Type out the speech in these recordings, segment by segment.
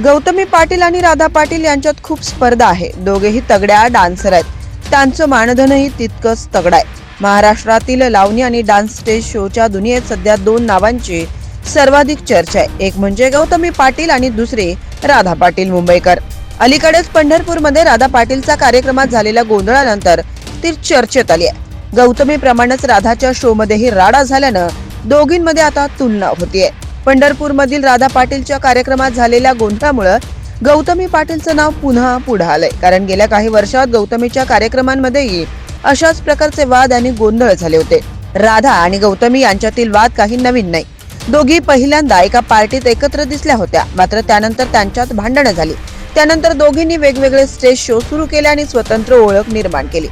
गौतमी पाटील आणि राधा पाटील यांच्यात खूप स्पर्धा आहे. दोघेही तगड्या डान्सर आहेत. त्यांचं मानधनही तितकंच तगडं आहे. महाराष्ट्रातील लावणी आणि डान्स स्टेज शोच्या दुनियेत सध्या दोन नावांची सर्वाधिक चर्चा आहे. एक म्हणजे गौतमी पाटील आणि दुसरे राधा पाटील मुंबईकर. अलीकडेच पंढरपूरमध्ये राधा पाटीलचा कार्यक्रमात झालेल्या गोंधळानंतर ती चर्चेत आली आहे. गौतमी प्रमाणेच राधाच्या शो मध्येही राडा झाल्यानं दोघींमध्ये आता तुलना होतीये. पंढरपूरमधील राधा पाटीलच्या कार्यक्रमात झालेल्या गोंधळामुळे गौतमी पाटीलचं नाव पुन्हा पुढे आलंय. कारण गेल्या काही वर्षात गौतमीच्या कार्यक्रमांमध्येही अशाच प्रकारचे वाद आणि गोंधळ झाले होते. राधा आणि गौतमी यांच्यातील वाद काही नवीन नाही. दोघी पहिल्यांदा एका पार्टीत एकत्र दिसल्या होत्या. मात्र त्यानंतर त्यांच्यात भांडणं झाली. त्यानंतर दोघींनी वेगवेगळे स्टेज शो सुरू केले आणि स्वतंत्र ओळख निर्माण केली.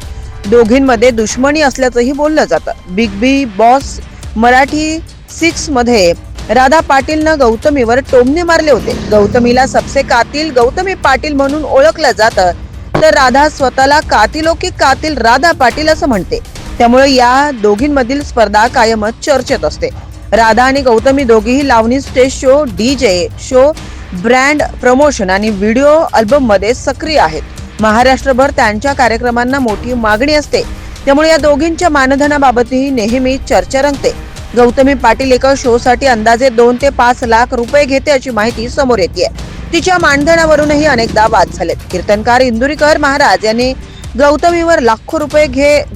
दोघींमध्ये दुश्मनी असल्याचंही बोललं जातं. बिग बॉस मराठी 6 मध्ये राधा पाटीलनं गौतमीवर टोमणे मारले होते. गौतमीला सबसे कातिल गौतमी पाटील म्हणून ओळखलं जातं, तर राधा स्वतःला कातिलो की कातिल राधा पाटील असं म्हणते. त्यामुळे या दोघींमधील स्पर्धा कायमच चर्चेत असते. राधा आणि गौतमी दोघीही Lavani stage show, DJ show, brand promotion आणि व्हिडिओ अल्बम मध्ये सक्रिय आहेत. महाराष्ट्रभर त्यांच्या कार्यक्रमांना मोठी मागणी असते. त्यामुळे या दोघींच्या मानधनाबाबतही नेहमी चर्चा रंगते. गौतमी पाटील एका शो साठी अंदाजे 2 ते 5 लाख रुपये घेते अशी माहिती समोर येते. तिच्या मानधनावरूनही अनेकदा वाद झालेत. कीर्तनकार इंदुरीकर महाराज यांनी गौतमीवर लाखो रुपये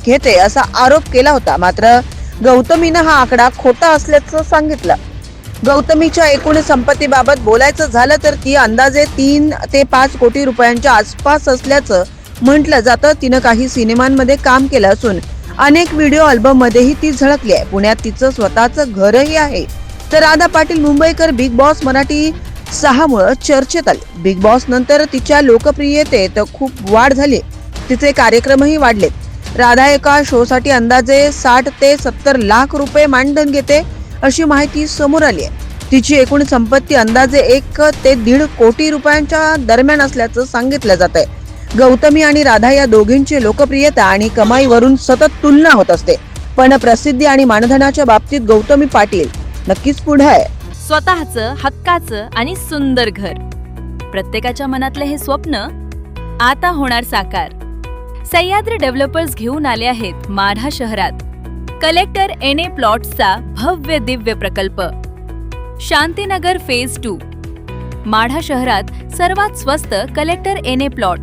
घेते असा आरोप केला होता. मात्र गौतमीनं हा आकडा खोटा असल्याचं सांगितलं. गौतमीच्या एकूण संपत्तीबाबत बोलायचं झालं तर ती अंदाजे 3 ते 5 कोटी रुपयांच्या आसपास असल्याचं म्हटलं जातं. तिनं काही सिनेमांमध्ये काम केलं असून अनेक व्हिडिओ अल्बम मध्येही ती झळकली आहे. पुण्यात तिचं स्वतःचं घरही आहे. तर राधा पाटील मुंबईकर बिग बॉस मराठी 6 मुळे चर्चेत आली. बिग बॉस नंतर तिच्या लोकप्रियतेत खूप वाढ झाली. तिचे कार्यक्रमही वाढलेत. राधा एका शो साठी अंदाजे 60 ते 70 लाख रुपये मानधन घेते अशी माहिती समोर आली आहे. तिची एकूण संपत्ती अंदाजे 1 ते 1.5 कोटी रुपयांच्या दरम्यान असल्याचं सांगितलं जात आहे. गौतमी आणि राधा या दोघींची लोकप्रियता आणि कमाईवरून सतत तुलना होत असते. पण प्रसिद्धी आणि मानधनाच्या बाबतीत गौतमी पाटील नक्कीच पुढे आहे. स्वतःचं हक्काचं आणि सुंदर घर, प्रत्येकाच्या मनातले हे स्वप्न आता होणार साकार. सह्याद्री डेव्हलपर्स घेऊन आले आहेत माढा शहरात कलेक्टर एनए प्लॉट्सचा भव्य दिव्य प्रकल्प. शांतीनगर फेज 2. माढा शहरात सर्वात स्वस्त कलेक्टर एनए प्लॉट,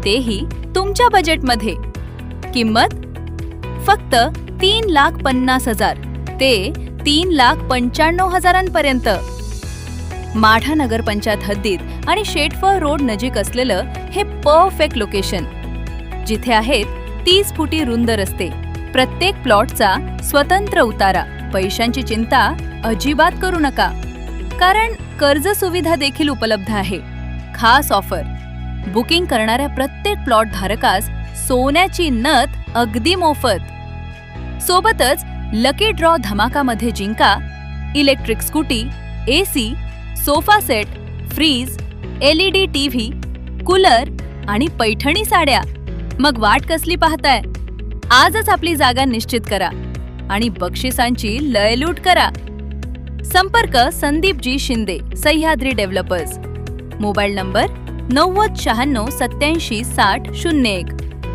तेही तुमच्या बजेटमध्ये. किंमत फक्त 3,50,000 ते 3,95,000 पर्यंत. माढा नगरपंचायत हद्दीत आणि शेटफळ रोड नजीक असलेलं हे परफेक्ट लोकेशन, जिथे आहेत 30 फुटी रुंद रस्ते, प्रत्येक प्लॉटचा स्वतंत्र उतारा. पैशांची चिंता अजिबात करू नका, कारण कर्ज सुविधा देखील उपलब्ध आहे. खास ऑफर, बुकिंग करणाऱ्या प्रत्येक प्लॉट धारकास सोन्याची नथ अगदी मोफत. सोबतच लकी ड्रॉ धमाकामध्ये जिंका electric scooty, AC, sofa set, fridge, LED TV, cooler आणि पैठणी साड्या. मग वाट कसली पाहताय? आजच आपली जागा निश्चित करा आणि बक्षिसांची लयलूट करा. संपर्क Sandeepji Shinde, Sahyadri developers. Mobile number 90 96 87 60 01.